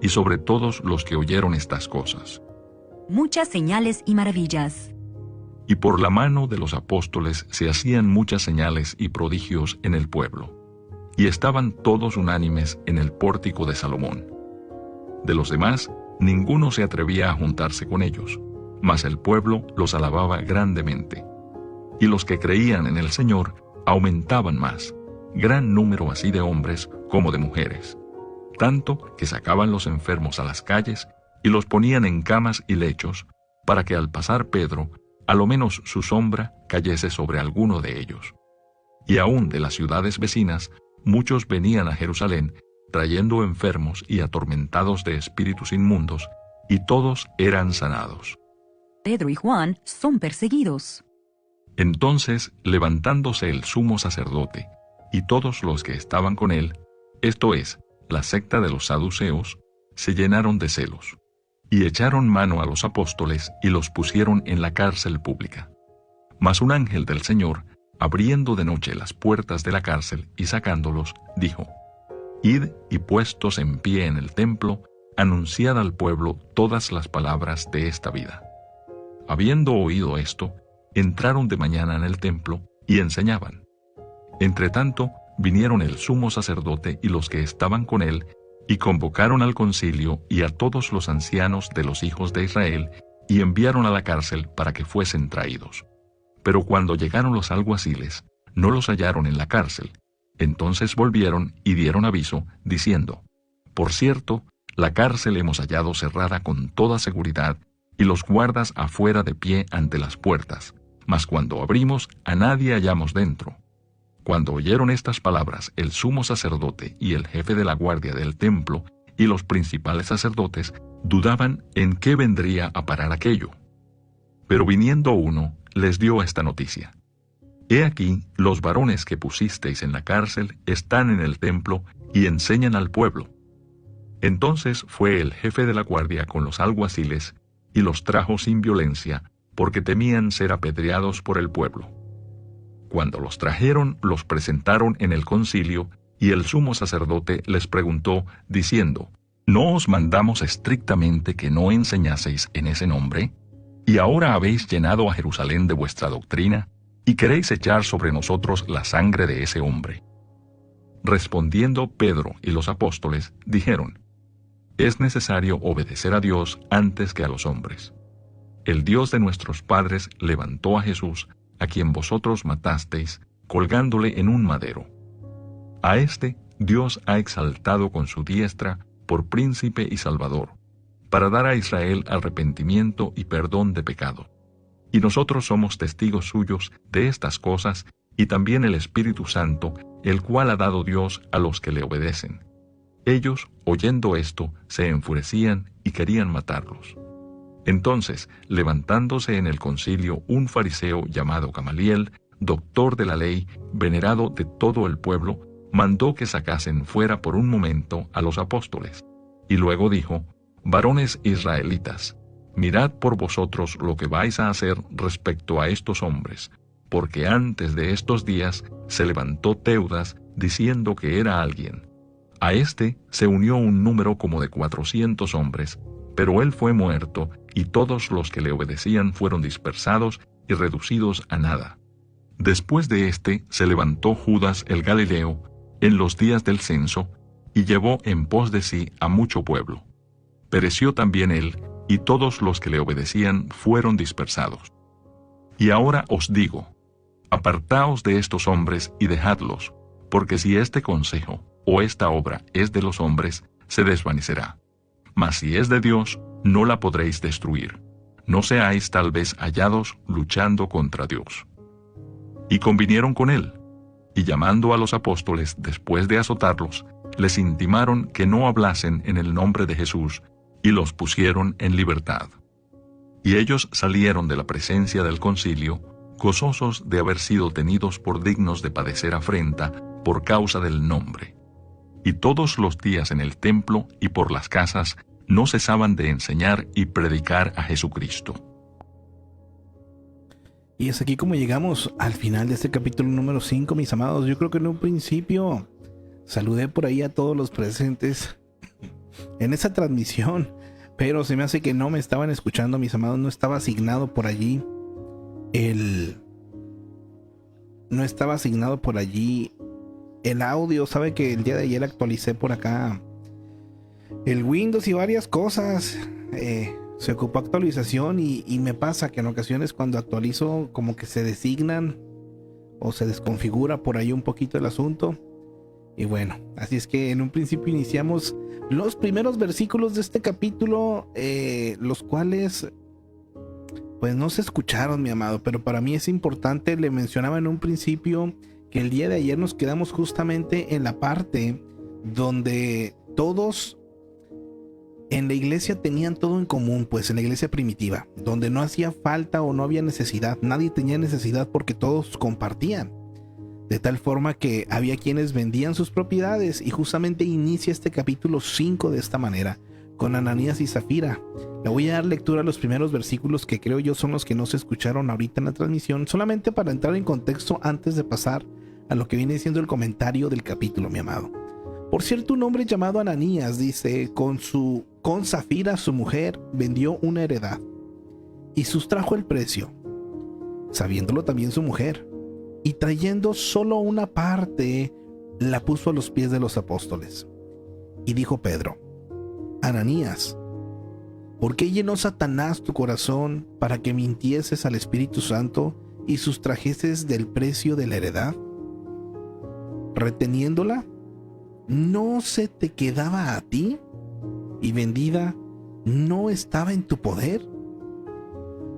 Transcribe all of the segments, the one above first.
y sobre todos los que oyeron estas cosas. Muchas señales y maravillas. Y por la mano de los apóstoles se hacían muchas señales y prodigios en el pueblo, y estaban todos unánimes en el pórtico de Salomón. De los demás, ninguno se atrevía a juntarse con ellos, mas el pueblo los alababa grandemente. Y los que creían en el Señor aumentaban más, gran número así de hombres como de mujeres, tanto que sacaban los enfermos a las calles y los ponían en camas y lechos, para que al pasar Pedro, a lo menos su sombra cayese sobre alguno de ellos. Y aún de las ciudades vecinas, muchos venían a Jerusalén, trayendo enfermos y atormentados de espíritus inmundos, y todos eran sanados. Pedro y Juan son perseguidos. Entonces, levantándose el sumo sacerdote, y todos los que estaban con él, esto es, la secta de los saduceos, se llenaron de celos, y echaron mano a los apóstoles y los pusieron en la cárcel pública. Mas un ángel del Señor, abriendo de noche las puertas de la cárcel y sacándolos, dijo: Id y puestos en pie en el templo, anunciad al pueblo todas las palabras de esta vida. Habiendo oído esto, entraron de mañana en el templo y enseñaban. Entretanto, vinieron el sumo sacerdote y los que estaban con él, y convocaron al concilio y a todos los ancianos de los hijos de Israel, y enviaron a la cárcel para que fuesen traídos. Pero cuando llegaron los alguaciles, no los hallaron en la cárcel. Entonces volvieron y dieron aviso, diciendo: Por cierto, la cárcel hemos hallado cerrada con toda seguridad, y los guardas afuera de pie ante las puertas, mas cuando abrimos, a nadie hallamos dentro. Cuando oyeron estas palabras, el sumo sacerdote y el jefe de la guardia del templo y los principales sacerdotes dudaban en qué vendría a parar aquello. Pero viniendo uno, les dio esta noticia: He aquí, los varones que pusisteis en la cárcel están en el templo y enseñan al pueblo. Entonces fue el jefe de la guardia con los alguaciles y los trajo sin violencia, porque temían ser apedreados por el pueblo. Cuando los trajeron, los presentaron en el concilio, y el sumo sacerdote les preguntó, diciendo: ¿No os mandamos estrictamente que no enseñaseis en ese nombre? ¿Y ahora habéis llenado a Jerusalén de vuestra doctrina, y queréis echar sobre nosotros la sangre de ese hombre? Respondiendo Pedro y los apóstoles, dijeron: Es necesario obedecer a Dios antes que a los hombres. El Dios de nuestros padres levantó a Jesús, a quien vosotros matasteis, colgándole en un madero. A éste Dios ha exaltado con su diestra por príncipe y salvador, para dar a Israel arrepentimiento y perdón de pecado. Y nosotros somos testigos suyos de estas cosas, y también el Espíritu Santo, el cual ha dado Dios a los que le obedecen. Ellos, oyendo esto, se enfurecían y querían matarlos. Entonces, levantándose en el concilio un fariseo llamado Gamaliel, doctor de la ley, venerado de todo el pueblo, mandó que sacasen fuera por un momento a los apóstoles. Y luego dijo: Varones israelitas, mirad por vosotros lo que vais a hacer respecto a estos hombres, porque antes de estos días se levantó Teudas diciendo que era alguien. A éste se unió un número como de 400 hombres, pero él fue muerto, y todos los que le obedecían fueron dispersados y reducidos a nada. Después de éste se levantó Judas el Galileo en los días del censo, y llevó en pos de sí a mucho pueblo. Pereció también él, y todos los que le obedecían fueron dispersados. Y ahora os digo: apartaos de estos hombres y dejadlos, porque si este consejo o esta obra es de los hombres, se desvanecerá. Mas si es de Dios, no la podréis destruir. No seáis tal vez hallados luchando contra Dios. Y convinieron con él, y llamando a los apóstoles después de azotarlos, les intimaron que no hablasen en el nombre de Jesús, y los pusieron en libertad. Y ellos salieron de la presencia del concilio, gozosos de haber sido tenidos por dignos de padecer afrenta por causa del nombre. Y todos los días en el templo y por las casas no cesaban de enseñar y predicar a Jesucristo. Y es aquí como llegamos al final de este capítulo número 5, mis amados. Yo creo que en un principio saludé por ahí a todos los presentes en esa transmisión, pero se me hace que no me estaban escuchando, mis amados. No estaba asignado por allí el audio. Sabe que el día de ayer actualicé por acá el Windows y varias cosas. Se ocupó actualización y me pasa que en ocasiones cuando actualizo como que se designan o se desconfigura por ahí un poquito el asunto. Y bueno, así es que en un principio iniciamos los primeros versículos de este capítulo, los cuales pues no se escucharon, mi amado, pero para mí es importante. Le mencionaba en un principio que el día de ayer nos quedamos justamente en la parte donde todos en la iglesia tenían todo en común, pues en la iglesia primitiva, donde no hacía falta o no había necesidad, nadie tenía necesidad porque todos compartían. De tal forma que había quienes vendían sus propiedades, y justamente inicia este capítulo 5 de esta manera, con Ananías y Zafira. Le voy a dar lectura a los primeros versículos que creo yo son los que no se escucharon ahorita en la transmisión, solamente para entrar en contexto antes de pasar a lo que viene siendo el comentario del capítulo, mi amado. Por cierto, un hombre llamado Ananías, dice, con Zafira, su mujer, vendió una heredad y sustrajo el precio, sabiéndolo también su mujer, y trayendo solo una parte, la puso a los pies de los apóstoles. Y dijo Pedro: Ananías, ¿por qué llenó Satanás tu corazón para que mintieses al Espíritu Santo y sustrajeses del precio de la heredad? Reteniéndola, ¿no se te quedaba a ti? ¿Y vendida no estaba en tu poder?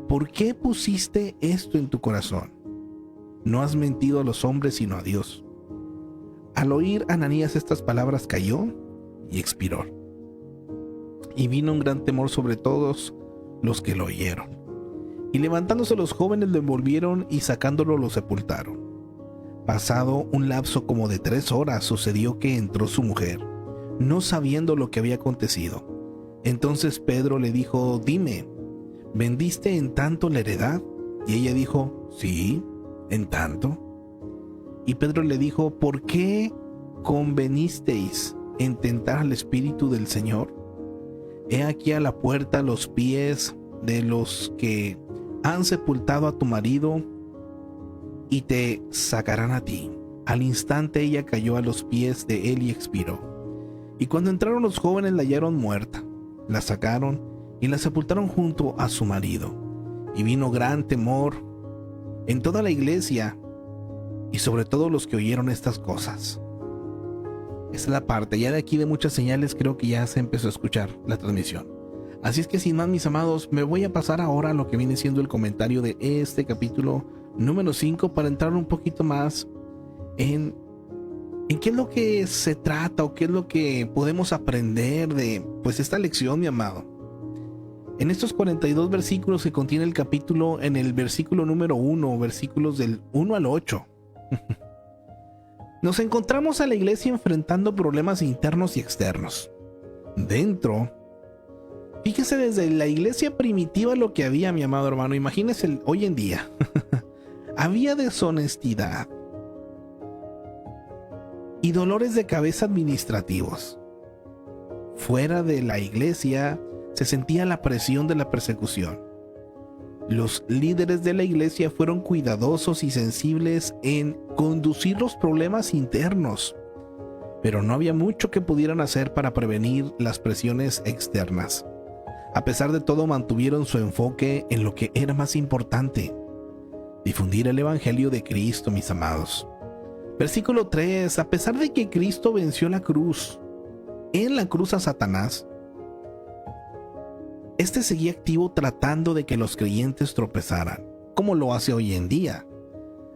¿Por qué pusiste esto en tu corazón? No has mentido a los hombres sino a Dios. Al oír Ananías estas palabras, cayó y expiró. Y vino un gran temor sobre todos los que lo oyeron. Y levantándose los jóvenes lo envolvieron y sacándolo lo sepultaron. Pasado un lapso como de 3 horas, sucedió que entró su mujer, no sabiendo lo que había acontecido. Entonces Pedro le dijo: dime, ¿vendiste en tanto la heredad? Y ella dijo: sí, en tanto. Y Pedro le dijo: ¿por qué convenisteis en tentar al Espíritu del Señor? He aquí a la puerta los pies de los que han sepultado a tu marido, y te sacarán a ti. Al instante ella cayó a los pies de él y expiró. Y cuando entraron los jóvenes la hallaron muerta, la sacaron y la sepultaron junto a su marido. Y vino gran temor en toda la iglesia y sobre todo los que oyeron estas cosas. Esta es la parte, ya de aquí de muchas señales creo que ya se empezó a escuchar la transmisión. Así es que sin más, mis amados, me voy a pasar ahora a lo que viene siendo el comentario de este capítulo número 5 para entrar un poquito más en qué es lo que se trata o qué es lo que podemos aprender de pues esta lección, mi amado. En estos 42 versículos que contiene el capítulo, en el versículo número 1, versículos del 1 al 8, nos encontramos a la iglesia enfrentando problemas internos y externos. Dentro, fíjese desde la iglesia primitiva lo que había, mi amado hermano. Imagínese hoy en día. Había deshonestidad y dolores de cabeza administrativos. Fuera de la iglesia se sentía la presión de la persecución. Los líderes de la iglesia fueron cuidadosos y sensibles en conducir los problemas internos, pero no había mucho que pudieran hacer para prevenir las presiones externas. A pesar de todo, mantuvieron su enfoque en lo que era más importante: difundir el evangelio de Cristo, mis amados. Versículo 3: a pesar de que Cristo venció en la cruz a Satanás, este seguía activo tratando de que los creyentes tropezaran, como lo hace hoy en día.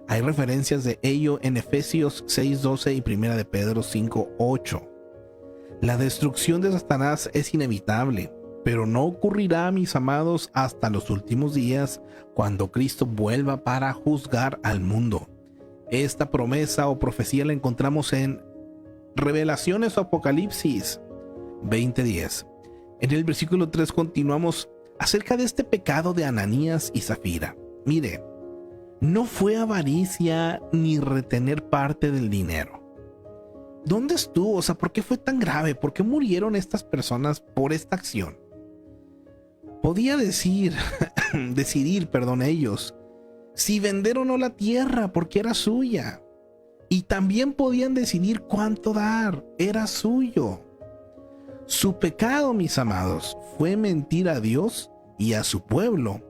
Hay referencias de ello en Efesios 6:12 y 1 de Pedro 5:8. La destrucción de Satanás es inevitable, pero no ocurrirá, mis amados, hasta los últimos días, cuando Cristo vuelva para juzgar al mundo. Esta promesa o profecía la encontramos en Revelaciones o Apocalipsis 20:10. En el versículo 3 continuamos acerca de este pecado de Ananías y Zafira. Mire, no fue avaricia ni retener parte del dinero. ¿Dónde estuvo? O sea, ¿por qué fue tan grave? ¿Por qué murieron estas personas por esta acción? Podía decidir, ellos, si vender o no la tierra porque era suya. Y también podían decidir cuánto dar, era suyo. Su pecado, mis amados, fue mentir a Dios y a su pueblo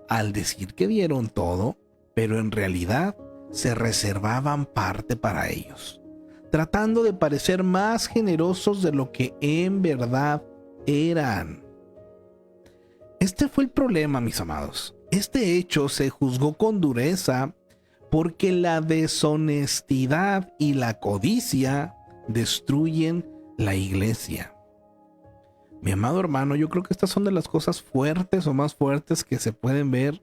al decir que dieron todo, pero en realidad se reservaban parte para ellos, tratando de parecer más generosos de lo que en verdad eran. Este fue el problema, mis amados. Este hecho se juzgó con dureza porque la deshonestidad y la codicia destruyen la iglesia. Mi amado hermano, yo creo que estas son de las cosas fuertes o más fuertes que se pueden ver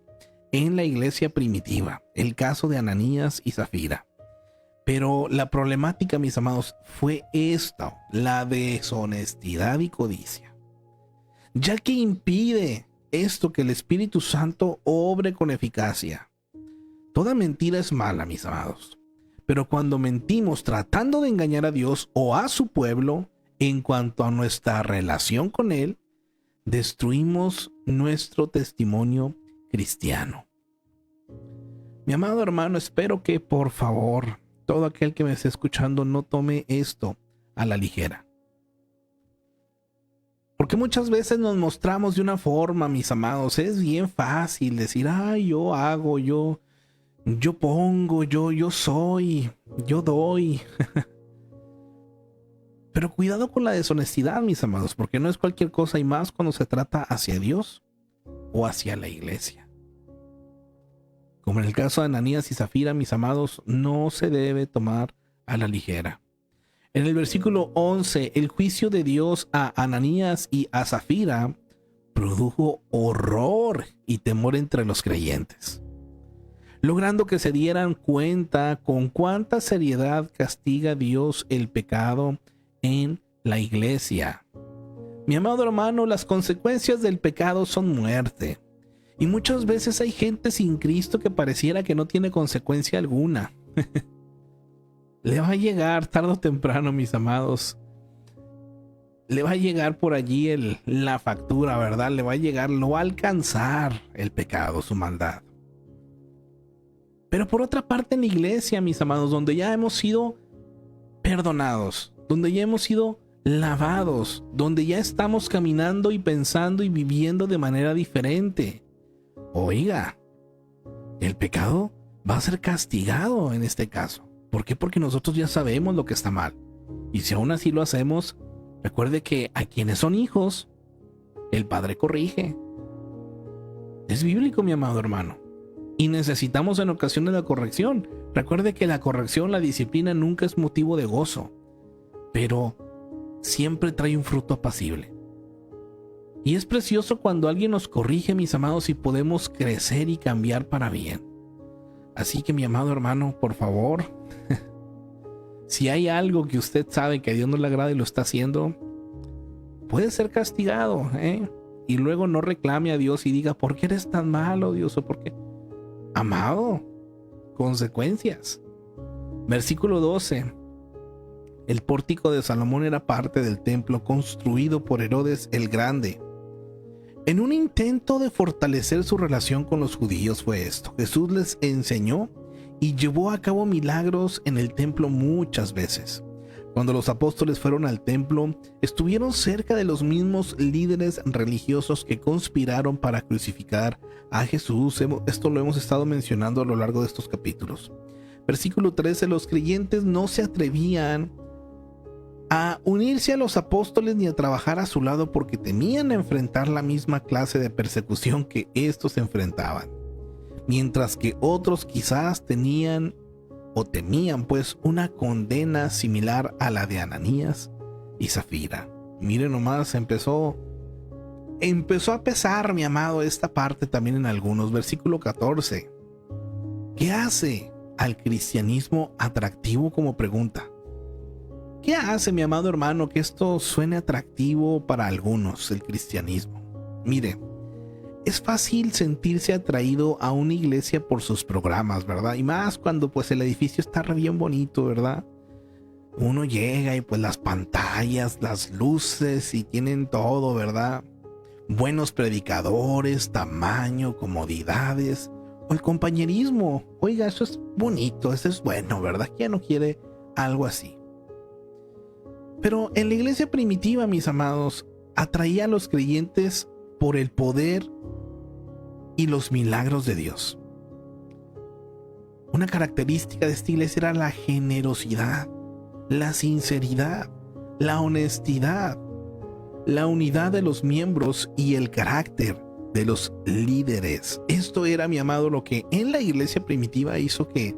en la iglesia primitiva. El caso de Ananías y Zafira. Pero la problemática, mis amados, fue esta: la deshonestidad y codicia. Ya que impide esto que el Espíritu Santo obre con eficacia. Toda mentira es mala, mis amados. Pero cuando mentimos tratando de engañar a Dios o a su pueblo, en cuanto a nuestra relación con Él, destruimos nuestro testimonio cristiano. Mi amado hermano, espero que por favor todo aquel que me esté escuchando no tome esto a la ligera. Porque muchas veces nos mostramos de una forma, mis amados. Es bien fácil decir, yo hago, yo pongo, yo soy, yo doy. Pero cuidado con la deshonestidad, mis amados, porque no es cualquier cosa, y más cuando se trata hacia Dios o hacia la iglesia. Como en el caso de Ananías y Zafira, mis amados, no se debe tomar a la ligera. En el versículo 11, el juicio de Dios a Ananías y a Zafira produjo horror y temor entre los creyentes, logrando que se dieran cuenta con cuánta seriedad castiga Dios el pecado en la iglesia. Mi amado hermano, las consecuencias del pecado son muerte. Y muchas veces hay gente sin Cristo que pareciera que no tiene consecuencia alguna. Le va a llegar tarde o temprano, mis amados. Le va a llegar por allí la factura, ¿verdad? Le va a llegar, lo va a alcanzar el pecado, su maldad. Pero por otra parte, en la iglesia, mis amados, donde ya hemos sido perdonados, donde ya hemos sido lavados, donde ya estamos caminando y pensando y viviendo de manera diferente. Oiga, el pecado va a ser castigado en este caso. ¿Por qué? Porque nosotros ya sabemos lo que está mal. Y si aún así lo hacemos, recuerde que a quienes son hijos, el Padre corrige. Es bíblico, mi amado hermano. Y necesitamos en ocasiones la corrección. Recuerde que la corrección, la disciplina nunca es motivo de gozo, pero siempre trae un fruto apacible. Y es precioso cuando alguien nos corrige, mis amados, y podemos crecer y cambiar para bien. Así que, mi amado hermano, por favor, si hay algo que usted sabe que a Dios no le agrada y lo está haciendo, puede ser castigado, y luego no reclame a Dios y diga, ¿por qué eres tan malo, Dios? ¿O por qué? Amado, consecuencias. Versículo 12. El pórtico de Salomón era parte del templo construido por Herodes el Grande. En un intento de fortalecer su relación con los judíos fue esto. Jesús les enseñó y llevó a cabo milagros en el templo muchas veces. Cuando los apóstoles fueron al templo, estuvieron cerca de los mismos líderes religiosos que conspiraron para crucificar a Jesús. Esto lo hemos estado mencionando a lo largo de estos capítulos. Versículo 13, los creyentes no se atrevían a unirse a los apóstoles ni a trabajar a su lado porque temían enfrentar la misma clase de persecución que estos enfrentaban, mientras que otros quizás tenían o temían pues una condena similar a la de Ananías y Zafira. Miren nomás, empezó a pesar, mi amado, esta parte también en algunos. Versículo 14. ¿Qué hace al cristianismo atractivo? Como pregunta. ¿Qué hace, mi amado hermano, que esto suene atractivo para algunos, el cristianismo? Mire, es fácil sentirse atraído a una iglesia por sus programas, ¿verdad? Y más cuando pues el edificio está re bien bonito, ¿verdad? uno llega y pues las pantallas, las luces y tienen todo, ¿verdad? Buenos predicadores, tamaño, comodidades o el compañerismo. Oiga, eso es bonito, eso es bueno, ¿verdad? ¿Quién no quiere algo así? Pero en la iglesia primitiva, mis amados, atraía a los creyentes por el poder y los milagros de Dios. Una característica de esta iglesia era la generosidad, la sinceridad, la honestidad, la unidad de los miembros y el carácter de los líderes. Esto era, mi amado, lo que en la iglesia primitiva hizo que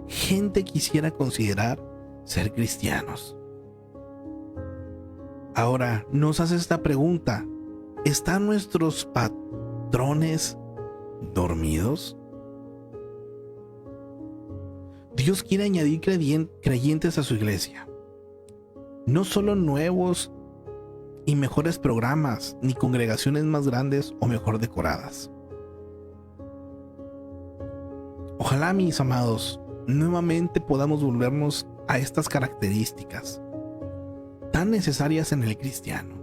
gente quisiera considerar ser cristianos. Ahora nos hace esta pregunta: ¿están nuestros patrones dormidos? Dios quiere añadir creyentes a su iglesia. No solo nuevos y mejores programas, ni congregaciones más grandes o mejor decoradas. Ojalá, mis amados, nuevamente podamos volvernos a estas características tan necesarias en el cristiano.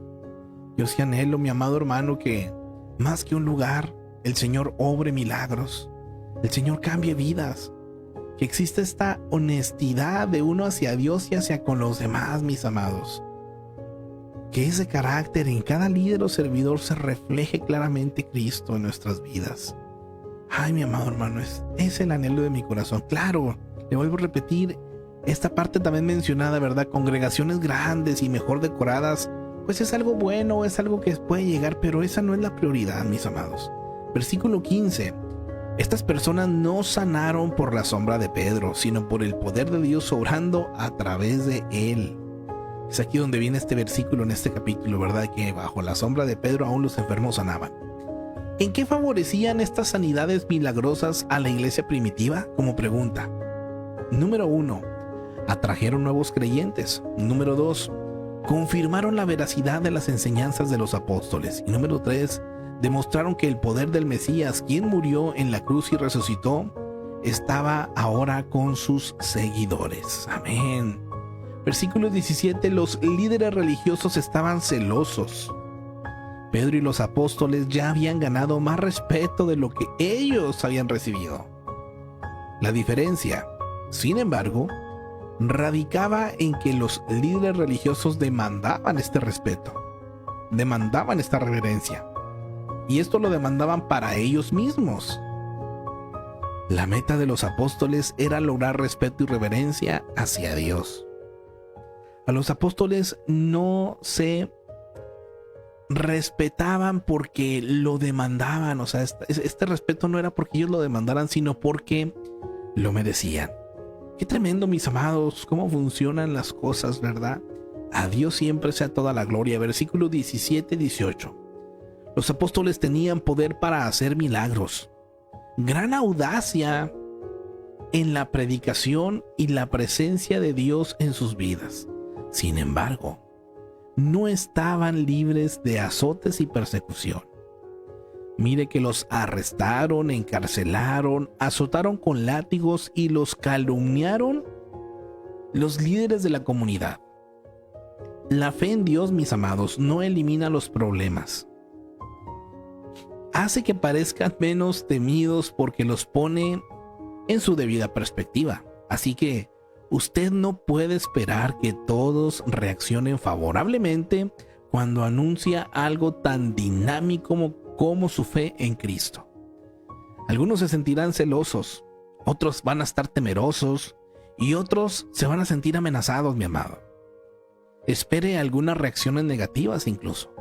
Yo sí anhelo, mi amado hermano, que más que un lugar, el Señor obre milagros, el Señor cambie vidas, que exista esta honestidad de uno hacia Dios y hacia con los demás, mis amados. Que ese carácter en cada líder o servidor se refleje claramente Cristo en nuestras vidas. Ay, mi amado hermano, es el anhelo de mi corazón. Claro, le vuelvo a repetir, esta parte también mencionada, ¿verdad? Congregaciones grandes y mejor decoradas, pues es algo bueno, es algo que puede llegar, pero esa no es la prioridad, mis amados. Versículo 15. Estas personas no sanaron por la sombra de Pedro, sino por el poder de Dios obrando a través de él. Es aquí donde viene este versículo en este capítulo, ¿verdad? Que bajo la sombra de Pedro aún los enfermos sanaban. ¿En qué favorecían estas sanidades milagrosas a la iglesia primitiva? Como pregunta. Número 1. Atrajeron nuevos creyentes. Número 2. Confirmaron la veracidad de las enseñanzas de los apóstoles. Y número 3. Demostraron que el poder del Mesías, quien murió en la cruz y resucitó, estaba ahora con sus seguidores. Amén. Versículo 17. Los líderes religiosos estaban celosos. Pedro y los apóstoles ya habían ganado más respeto de lo que ellos habían recibido. La diferencia, sin embargo, radicaba en que los líderes religiosos demandaban este respeto, demandaban esta reverencia, y esto lo demandaban para ellos mismos. La meta de los apóstoles era lograr respeto y reverencia hacia Dios. A los apóstoles no se respetaban porque lo demandaban, o sea, este respeto no era porque ellos lo demandaran, sino porque lo merecían. Qué tremendo, mis amados, cómo funcionan las cosas, ¿verdad? A Dios siempre sea toda la gloria. Versículo 17-18. Los apóstoles tenían poder para hacer milagros, gran audacia en la predicación y la presencia de Dios en sus vidas. Sin embargo, no estaban libres de azotes y persecución. Mire que los arrestaron, encarcelaron, azotaron con látigos y los calumniaron los líderes de la comunidad. La fe en Dios, mis amados, no elimina los problemas. Hace que parezcan menos temidos porque los pone en su debida perspectiva. Así que usted no puede esperar que todos reaccionen favorablemente cuando anuncia algo tan dinámico como su fe en Cristo. Algunos se sentirán celosos, otros van a estar temerosos y otros se van a sentir amenazados, mi amado. Espere algunas reacciones negativas incluso,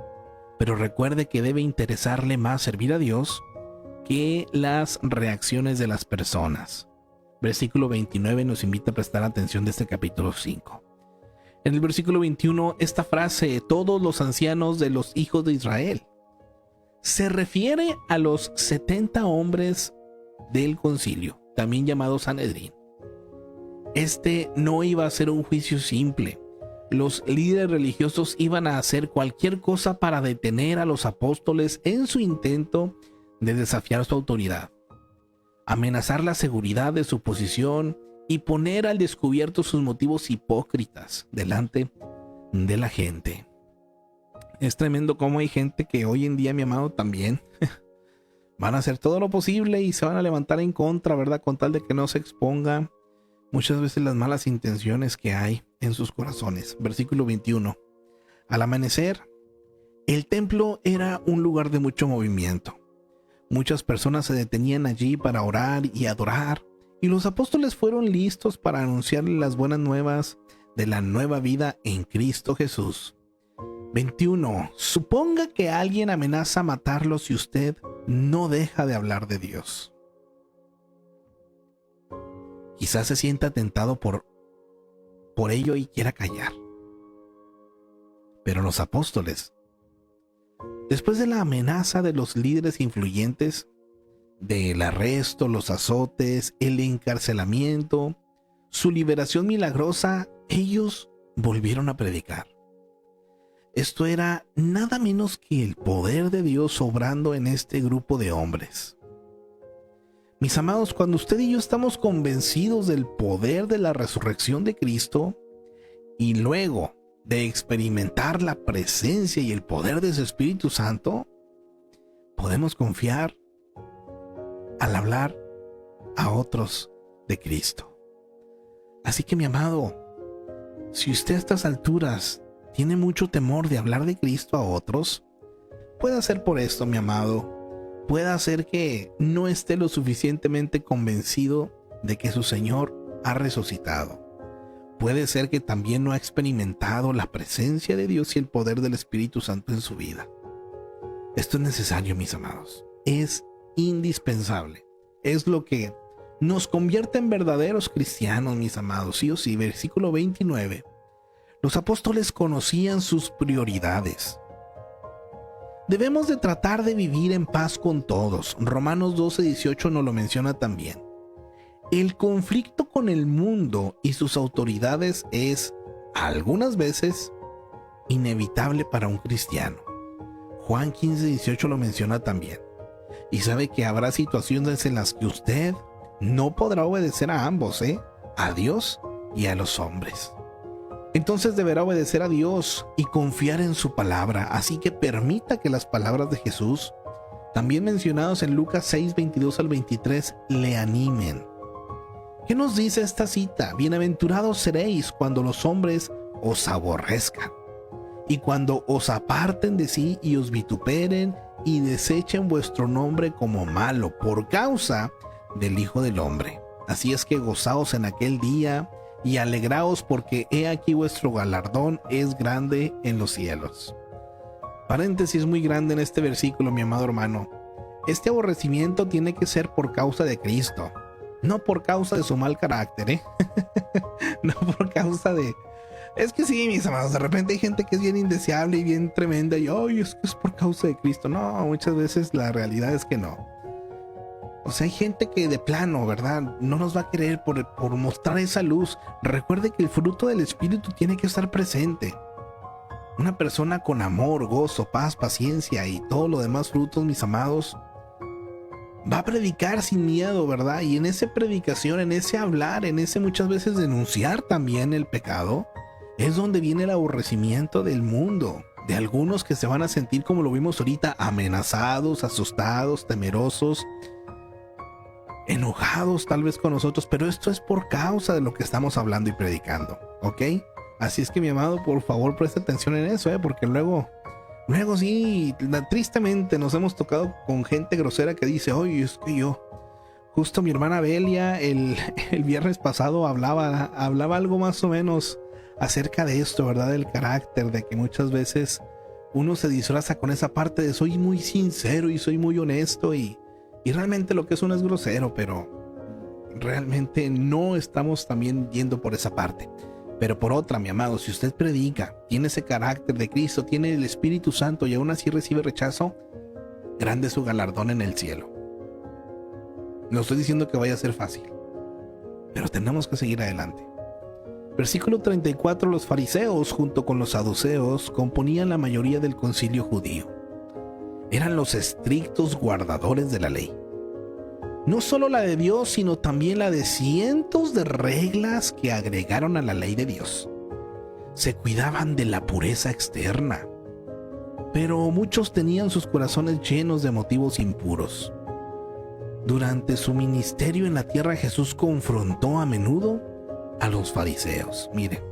pero recuerde que debe interesarle más servir a Dios que las reacciones de las personas. Versículo 29 nos invita a prestar atención de este capítulo 5. En el versículo 21, esta frase, todos los ancianos de los hijos de Israel, se refiere a los 70 hombres del concilio, también llamados Sanedrín. Este no iba a ser un juicio simple. Los líderes religiosos iban a hacer cualquier cosa para detener a los apóstoles en su intento de desafiar su autoridad, amenazar la seguridad de su posición y poner al descubierto sus motivos hipócritas delante de la gente. Es tremendo cómo hay gente que hoy en día, mi amado, también van a hacer todo lo posible y se van a levantar en contra, ¿verdad? Con tal de que no se exponga muchas veces las malas intenciones que hay en sus corazones. Versículo 21. Al amanecer, el templo era un lugar de mucho movimiento. Muchas personas se detenían allí para orar y adorar, y los apóstoles fueron listos para anunciarle las buenas nuevas de la nueva vida en Cristo Jesús. 21. Suponga que alguien amenaza matarlo si usted no deja de hablar de Dios. Quizás se sienta tentado por ello y quiera callar. Pero los apóstoles, después de la amenaza de los líderes influyentes, del arresto, los azotes, el encarcelamiento, su liberación milagrosa, ellos volvieron a predicar. Esto era nada menos que el poder de Dios obrando en este grupo de hombres. Mis amados, cuando usted y yo estamos convencidos del poder de la resurrección de Cristo y luego de experimentar la presencia y el poder de su Espíritu Santo, podemos confiar al hablar a otros de Cristo. Así que, mi amado, si usted a estas alturas tiene mucho temor de hablar de Cristo a otros, puede ser por esto, mi amado. Puede ser que no esté lo suficientemente convencido de que su Señor ha resucitado. Puede ser que también no ha experimentado la presencia de Dios y el poder del Espíritu Santo en su vida. Esto es necesario, mis amados. Es indispensable. Es lo que nos convierte en verdaderos cristianos, mis amados. Sí o sí, versículo 29. Los apóstoles conocían sus prioridades. Debemos de tratar de vivir en paz con todos. Romanos 12:18 nos lo menciona también. El conflicto con el mundo y sus autoridades es, algunas veces, inevitable para un cristiano. Juan 15:18 lo menciona también. Y sabe que habrá situaciones en las que usted no podrá obedecer a ambos, a Dios y a los hombres. Entonces deberá obedecer a Dios y confiar en su palabra. Así que permita que las palabras de Jesús, también mencionados en Lucas 6:22 al 23, le animen. ¿Qué nos dice esta cita? Bienaventurados seréis cuando los hombres os aborrezcan, y cuando os aparten de sí y os vituperen y desechen vuestro nombre como malo por causa del Hijo del Hombre. Así es que gozaos en aquel día y alegraos, porque he aquí vuestro galardón es grande en los cielos. Paréntesis muy grande en este versículo, mi amado hermano. Este aborrecimiento tiene que ser por causa de Cristo, no por causa de su mal carácter, no por causa de... Es que sí, mis amados, de repente hay gente que es bien indeseable y bien tremenda y ¡ay, es que es por causa de Cristo! No, muchas veces la realidad es que no. O sea, hay gente que de plano, ¿verdad?, no nos va a querer por mostrar esa luz. Recuerde que el fruto del Espíritu tiene que estar presente. Una persona con amor, gozo, paz, paciencia y todo lo demás frutos, mis amados, va a predicar sin miedo, ¿verdad? Y en esa predicación, en ese hablar, en ese muchas veces denunciar también el pecado, es donde viene el aborrecimiento del mundo, de algunos que se van a sentir, como lo vimos ahorita, amenazados, asustados, temerosos, enojados tal vez con nosotros, pero esto es por causa de lo que estamos hablando y predicando, ¿ok? Así es que, mi amado, por favor preste atención en eso, porque luego sí, tristemente nos hemos tocado con gente grosera que dice, oye, es que yo, justo mi hermana Belia el viernes pasado hablaba algo más o menos acerca de esto, ¿verdad? Del carácter, de que muchas veces uno se disfraza con esa parte de soy muy sincero y soy muy honesto y realmente lo que es uno es grosero, pero realmente no estamos también yendo por esa parte. Pero por otra, mi amado, si usted predica, tiene ese carácter de Cristo, tiene el Espíritu Santo y aún así recibe rechazo, grande es su galardón en el cielo. No estoy diciendo que vaya a ser fácil, pero tenemos que seguir adelante. Versículo 34, los fariseos junto con los saduceos componían la mayoría del concilio judío. Eran los estrictos guardadores de la ley. No solo la de Dios, sino también la de cientos de reglas que agregaron a la ley de Dios. Se cuidaban de la pureza externa, pero muchos tenían sus corazones llenos de motivos impuros. Durante su ministerio en la tierra, Jesús confrontó a menudo a los fariseos. Mire,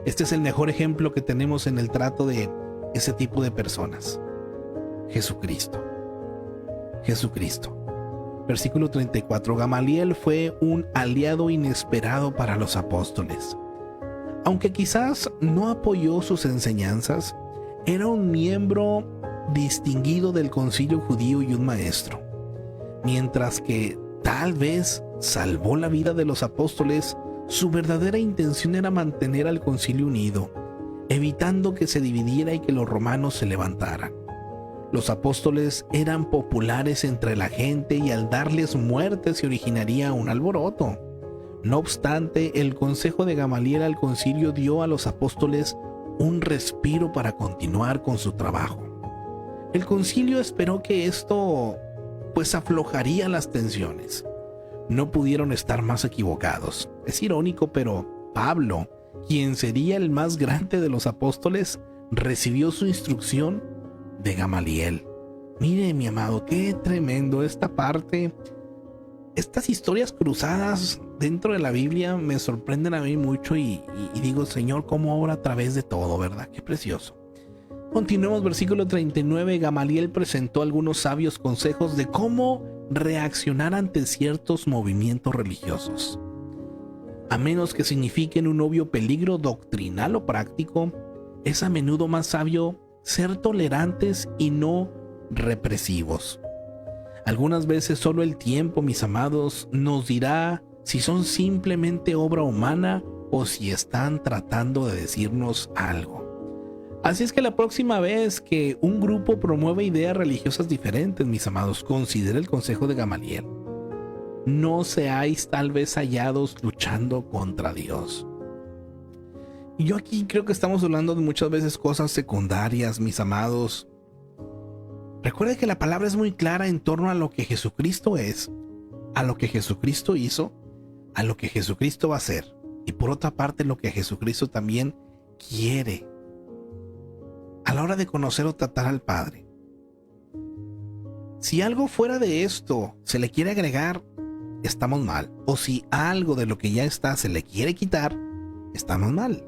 este es el mejor ejemplo que tenemos en el trato de ese tipo de personas. Jesucristo. Versículo 34. Gamaliel fue un aliado inesperado para los apóstoles. Aunque quizás no apoyó sus enseñanzas, era un miembro distinguido del concilio judío y un maestro. Mientras que tal vez salvó la vida de los apóstoles, su verdadera intención era mantener al concilio unido, evitando que se dividiera y que los romanos se levantaran. Los apóstoles eran populares entre la gente y al darles muerte se originaría un alboroto. No obstante, el consejo de Gamaliel al concilio dio a los apóstoles un respiro para continuar con su trabajo. El concilio esperó que esto aflojaría las tensiones. No pudieron estar más equivocados. Es irónico, pero Pablo, quien sería el más grande de los apóstoles, recibió su instrucción de Gamaliel. Mire, mi amado, qué tremendo esta parte. Estas historias cruzadas dentro de la Biblia me sorprenden a mí mucho y digo, Señor, cómo obra a través de todo, ¿verdad? Qué precioso. Continuemos, versículo 39. Gamaliel presentó algunos sabios consejos de cómo reaccionar ante ciertos movimientos religiosos. A menos que signifiquen un obvio peligro doctrinal o práctico, es a menudo más sabio ser tolerantes y no represivos. Algunas veces solo el tiempo, mis amados, nos dirá si son simplemente obra humana o si están tratando de decirnos algo. Así es que la próxima vez que un grupo promueve ideas religiosas diferentes, mis amados, considere el consejo de Gamaliel. No seáis tal vez hallados luchando contra Dios. Y yo aquí creo que estamos hablando de muchas veces cosas secundarias, mis amados. Recuerde que la palabra es muy clara en torno a lo que Jesucristo es, a lo que Jesucristo hizo, a lo que Jesucristo va a hacer. Y por otra parte, lo que Jesucristo también quiere a la hora de conocer o tratar al Padre. Si algo fuera de esto se le quiere agregar, estamos mal. O si algo de lo que ya está se le quiere quitar, estamos mal.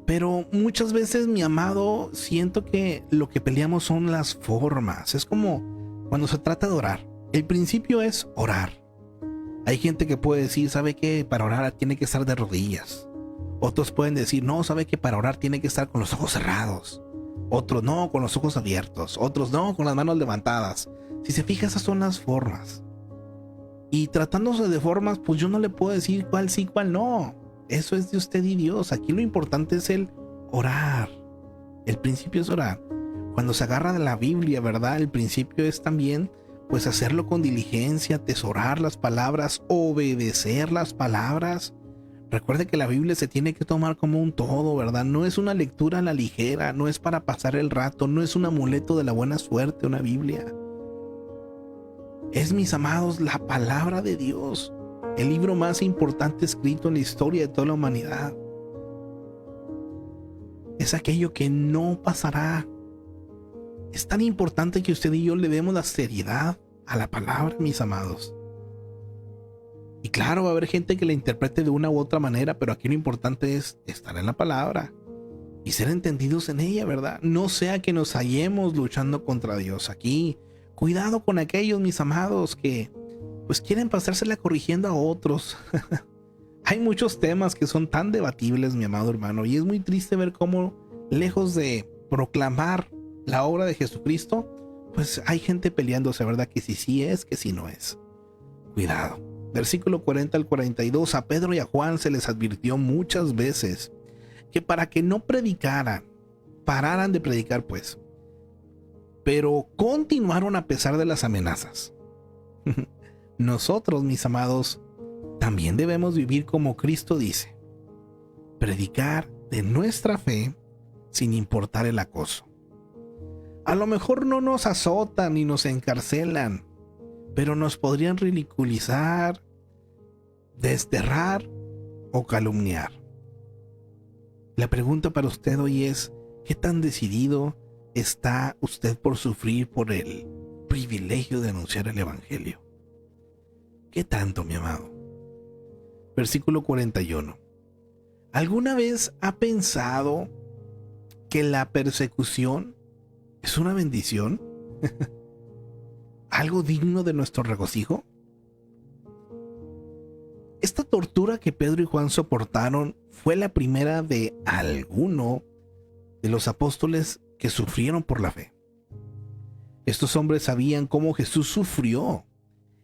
Pero muchas veces, mi amado, siento que lo que peleamos son las formas. Es como cuando se trata de orar. El principio es orar. Hay gente que puede decir, ¿sabe qué? Para orar tiene que estar de rodillas. Otros pueden decir, no, ¿sabe qué? Para orar tiene que estar con los ojos cerrados. Otros no, con los ojos abiertos. Otros no, con las manos levantadas. Si se fija, esas son las formas. Y tratándose de formas, pues yo no le puedo decir cuál sí, cuál no. Eso es de usted y Dios. Aquí lo importante es el orar. El principio es orar. Cuando se agarra de la Biblia, ¿verdad? El principio es también, pues, hacerlo con diligencia, atesorar las palabras, obedecer las palabras. Recuerde que la Biblia se tiene que tomar como un todo, ¿verdad? No es una lectura a la ligera, no es para pasar el rato, no es un amuleto de la buena suerte, una Biblia. Es, mis amados, la palabra de Dios. El libro más importante escrito en la historia de toda la humanidad. Es aquello que no pasará. Es tan importante que usted y yo le demos la seriedad a la palabra, mis amados. Y claro, va a haber gente que la interprete de una u otra manera, pero aquí lo importante es estar en la palabra y ser entendidos en ella, ¿verdad? No sea que nos hallemos luchando contra Dios. Aquí, cuidado con aquellos, mis amados, que pues quieren pasársela corrigiendo a otros. Hay muchos temas que son tan debatibles, mi amado hermano, y es muy triste ver cómo, lejos de proclamar la obra de Jesucristo, pues hay gente peleándose, ¿verdad? Que si sí es, que si no es. Cuidado. Versículo 40 al 42, a Pedro y a Juan se les advirtió muchas veces que para que no pararan de predicar, pues. Pero continuaron a pesar de las amenazas. Nosotros, mis amados, también debemos vivir como Cristo dice, predicar de nuestra fe sin importar el acoso. A lo mejor no nos azotan ni nos encarcelan, pero nos podrían ridiculizar, desterrar o calumniar. La pregunta para usted hoy es, ¿qué tan decidido está usted por sufrir por el privilegio de anunciar el Evangelio? ¿Qué tanto, mi amado? Versículo 41. ¿Alguna vez ha pensado que la persecución es una bendición? ¿Algo digno de nuestro regocijo? Esta tortura que Pedro y Juan soportaron fue la primera de alguno de los apóstoles que sufrieron por la fe. Estos hombres sabían cómo Jesús sufrió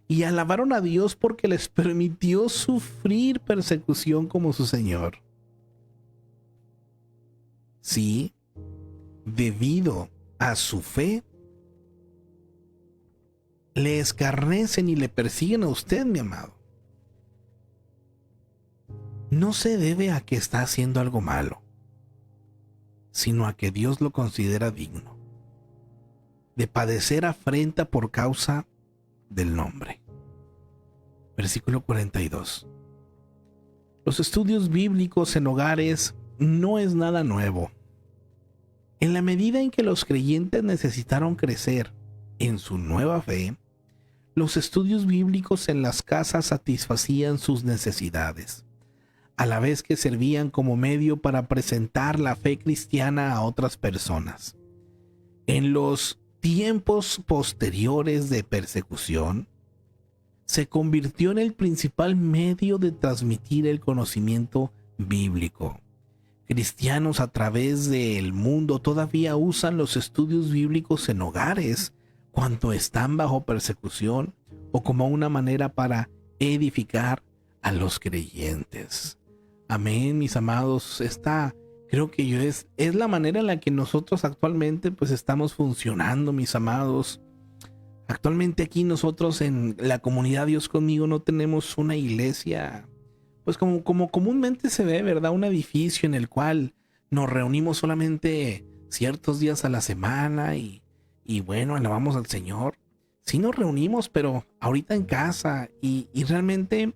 y alabaron a Dios porque les permitió sufrir persecución como su Señor. Sí, debido a su fe, le escarnecen y le persiguen a usted, mi amado. No se debe a que está haciendo algo malo, sino a que Dios lo considera digno de padecer afrenta por causa del nombre. Versículo 42. Los estudios bíblicos en hogares no es nada nuevo. En la medida en que los creyentes necesitaron crecer en su nueva fe, los estudios bíblicos en las casas satisfacían sus necesidades, a la vez que servían como medio para presentar la fe cristiana a otras personas. En los tiempos posteriores de persecución, se convirtió en el principal medio de transmitir el conocimiento bíblico. Cristianos a través del mundo todavía usan los estudios bíblicos en hogares cuando están bajo persecución o como una manera para edificar a los creyentes. Amén, mis amados. Esta creo que es la manera en la que nosotros actualmente pues estamos funcionando, mis amados. Actualmente aquí nosotros en la comunidad Dios conmigo no tenemos una iglesia, pues como comúnmente se ve, ¿verdad? Un edificio en el cual nos reunimos solamente ciertos días a la semana y bueno, alabamos al Señor. Sí nos reunimos, pero ahorita en casa y realmente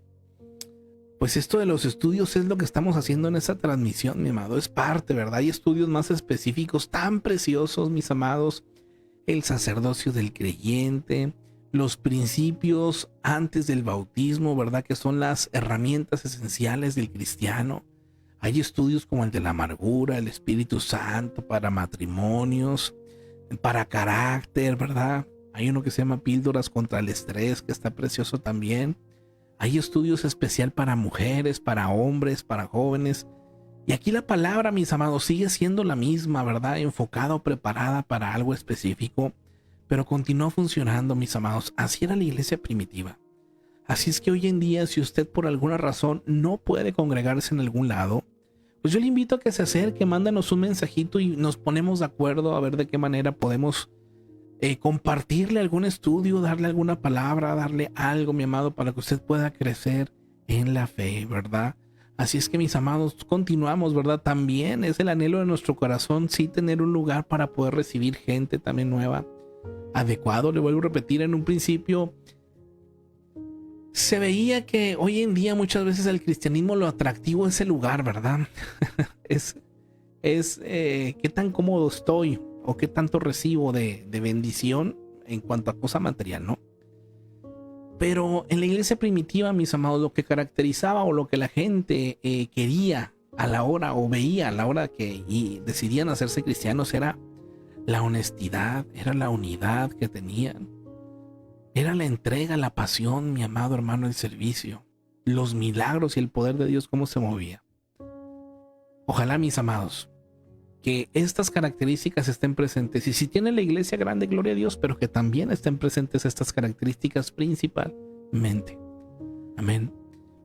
pues esto de los estudios es lo que estamos haciendo en esta transmisión, mi amado. Es parte, ¿verdad? Hay estudios más específicos tan preciosos, mis amados. El sacerdocio del creyente, los principios antes del bautismo, ¿verdad? Que son las herramientas esenciales del cristiano. Hay estudios como el de la amargura, el Espíritu Santo, para matrimonios, para carácter, ¿verdad? Hay uno que se llama Píldoras contra el Estrés, que está precioso también. Hay estudios especial para mujeres, para hombres, para jóvenes. Y aquí la palabra, mis amados, sigue siendo la misma, ¿verdad? Enfocada o preparada para algo específico, pero continúa funcionando, mis amados. Así era la iglesia primitiva. Así es que hoy en día, si usted por alguna razón no puede congregarse en algún lado, pues yo le invito a que se acerque, mándanos un mensajito y nos ponemos de acuerdo a ver de qué manera podemos compartirle algún estudio, darle alguna palabra, darle algo, mi amado, para que usted pueda crecer en la fe, ¿verdad? Así es que, mis amados, continuamos, ¿verdad? También es el anhelo de nuestro corazón, sí, tener un lugar para poder recibir gente también nueva, adecuado. Le vuelvo a repetir, en un principio se veía que hoy en día muchas veces el cristianismo, lo atractivo es el lugar, ¿verdad? es qué tan cómodo estoy o qué tanto recibo de bendición en cuanto a cosa material, ¿no? Pero en la iglesia primitiva, mis amados, lo que caracterizaba o lo que la gente quería a la hora o veía a la hora que decidían hacerse cristianos era la honestidad, era la unidad que tenían, era la entrega, la pasión, mi amado hermano, el servicio, los milagros y el poder de Dios, cómo se movía. Ojalá, mis amados, que estas características estén presentes. Y si tiene la iglesia grande, gloria a Dios, pero que también estén presentes estas características principalmente. Amén.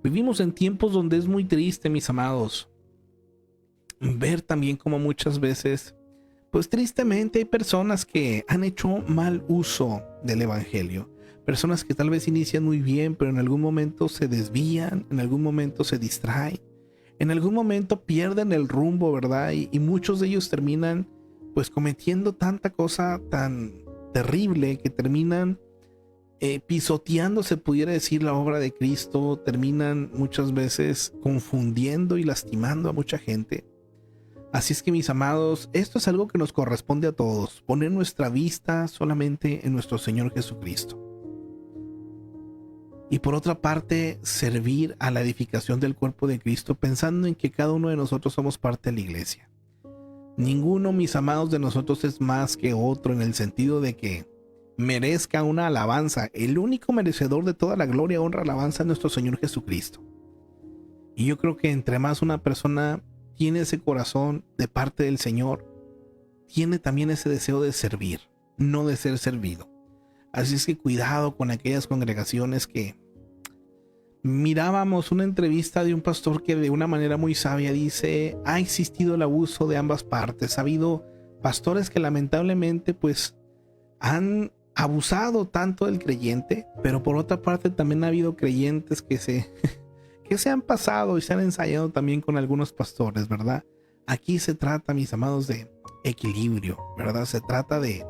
Vivimos en tiempos donde es muy triste, mis amados, ver también como muchas veces, pues tristemente hay personas que han hecho mal uso del evangelio. Personas que tal vez inician muy bien, pero en algún momento se desvían, en algún momento se distraen. En algún momento pierden el rumbo, ¿verdad? Y muchos de ellos terminan pues cometiendo tanta cosa tan terrible que terminan pisoteando, se pudiera decir, la obra de Cristo, terminan muchas veces confundiendo y lastimando a mucha gente. Así es que, mis amados, esto es algo que nos corresponde a todos, poner nuestra vista solamente en nuestro Señor Jesucristo. Y por otra parte, servir a la edificación del cuerpo de Cristo, pensando en que cada uno de nosotros somos parte de la iglesia. Ninguno, mis amados, de nosotros es más que otro, en el sentido de que merezca una alabanza. El único merecedor de toda la gloria, honra, alabanza es nuestro Señor Jesucristo. Y yo creo que entre más una persona tiene ese corazón de parte del Señor, tiene también ese deseo de servir, no de ser servido. Así es que cuidado con aquellas congregaciones que mirábamos una entrevista de un pastor que de una manera muy sabia dice: ha existido el abuso de ambas partes. Ha habido pastores que lamentablemente pues han abusado tanto del creyente, pero por otra parte también ha habido creyentes que se han pasado y se han ensayado también con algunos pastores, ¿verdad? Aquí se trata, mis amados, de equilibrio, ¿verdad? Se trata de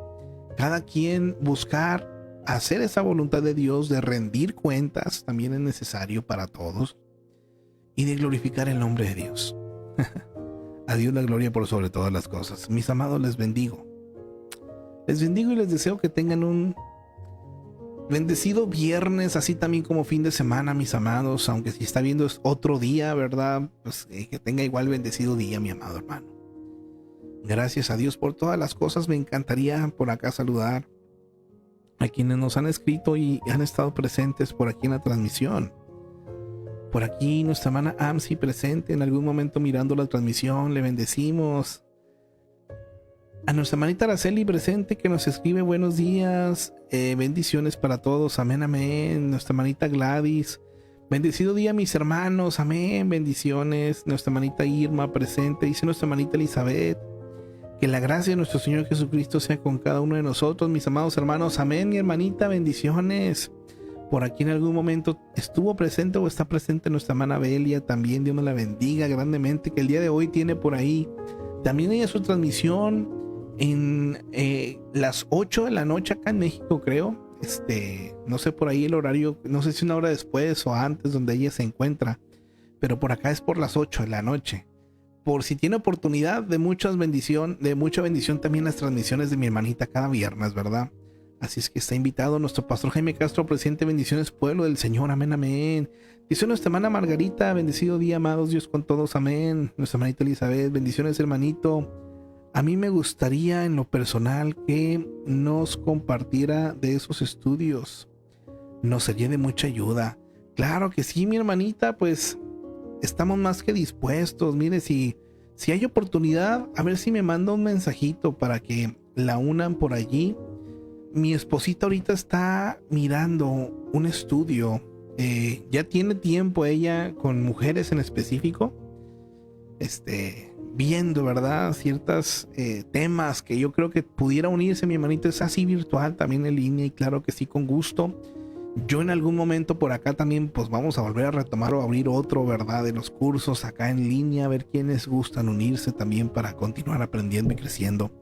cada quien buscar hacer esa voluntad de Dios, de rendir cuentas, también es necesario para todos, y de glorificar el nombre de Dios. A Dios la gloria por sobre todas las cosas. Mis amados, les bendigo. Les bendigo y les deseo que tengan un bendecido viernes, así también como fin de semana, mis amados. Aunque si está viendo es otro día, ¿verdad? Pues que tenga igual bendecido día, mi amado hermano. Gracias a Dios por todas las cosas. Me encantaría por acá saludar a quienes nos han escrito y han estado presentes por aquí en la transmisión. Por aquí nuestra hermana Amsi presente en algún momento mirando la transmisión. Le bendecimos. A nuestra hermanita Araceli presente, que nos escribe buenos días, bendiciones para todos, amén, amén. Nuestra hermanita Gladys, bendecido día mis hermanos, amén, bendiciones. Nuestra hermanita Irma presente, dice nuestra hermanita Elizabeth, que la gracia de nuestro Señor Jesucristo sea con cada uno de nosotros, mis amados hermanos, amén. Mi hermanita, bendiciones. Por aquí en algún momento estuvo presente o está presente nuestra hermana Belia, también Dios nos la bendiga grandemente, que el día de hoy tiene por ahí también ella su transmisión en las 8 de la noche acá en México, creo. No sé por ahí el horario, no sé si una hora después o antes donde ella se encuentra, pero por acá es por las 8 de la noche. Por si tiene oportunidad, de mucha bendición también las transmisiones de mi hermanita cada viernes, ¿verdad? Así es que está invitado nuestro pastor Jaime Castro, presente, bendiciones pueblo del Señor, amén, amén. Dice nuestra hermana Margarita, bendecido día, amados, Dios con todos, amén. Nuestra hermanita Elizabeth, bendiciones, hermanito. A mí me gustaría en lo personal que nos compartiera de esos estudios. Nos sería de mucha ayuda. Claro que sí, mi hermanita, pues estamos más que dispuestos. Mire, si hay oportunidad, a ver si me manda un mensajito para que la unan por allí. Mi esposita ahorita está mirando un estudio. Ya tiene tiempo ella con mujeres en específico. Viendo, ¿verdad? Ciertos temas que yo creo que pudiera unirse mi hermanito. Es así virtual, también en línea, y claro que sí, con gusto. Yo en algún momento por acá también pues vamos a volver a retomar o abrir otro, ¿verdad? De los cursos acá en línea, a ver quiénes gustan unirse también para continuar aprendiendo y creciendo.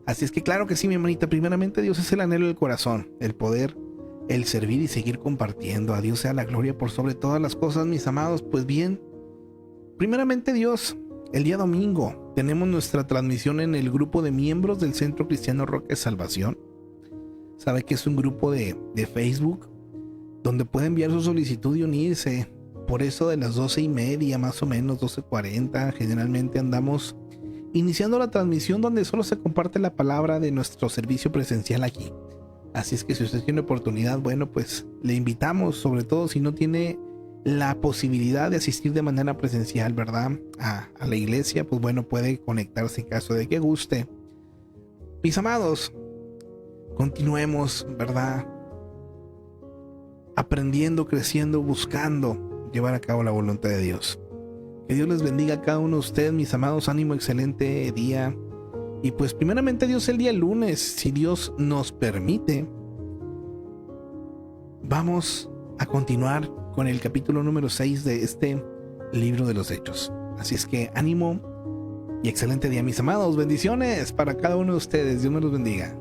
Así es que claro que sí, mi hermanita, primeramente Dios es el anhelo del corazón, el poder, el servir y seguir compartiendo. A Dios sea la gloria por sobre todas las cosas, mis amados. Pues bien, primeramente Dios, el día domingo tenemos nuestra transmisión en el grupo de miembros del Centro Cristiano Roca de Salvación. Sabe que es un grupo de Facebook donde puede enviar su solicitud y unirse. Por eso de las 12:30, más o menos 12:40, generalmente andamos iniciando la transmisión donde solo se comparte la palabra de nuestro servicio presencial aquí. Así es que si usted tiene oportunidad, bueno, pues le invitamos, sobre todo si no tiene la posibilidad de asistir de manera presencial, ¿verdad? A la iglesia, pues bueno, puede conectarse en caso de que guste. Mis amados, continuemos, ¿verdad? Aprendiendo, creciendo, buscando llevar a cabo la voluntad de Dios. Que Dios les bendiga a cada uno de ustedes, mis amados. Ánimo, excelente día. Y pues primeramente Dios, el día lunes, si Dios nos permite, vamos a continuar con el capítulo número 6 de este libro de los Hechos. Así es que ánimo y excelente día, mis amados. Bendiciones para cada uno de ustedes. Dios me los bendiga.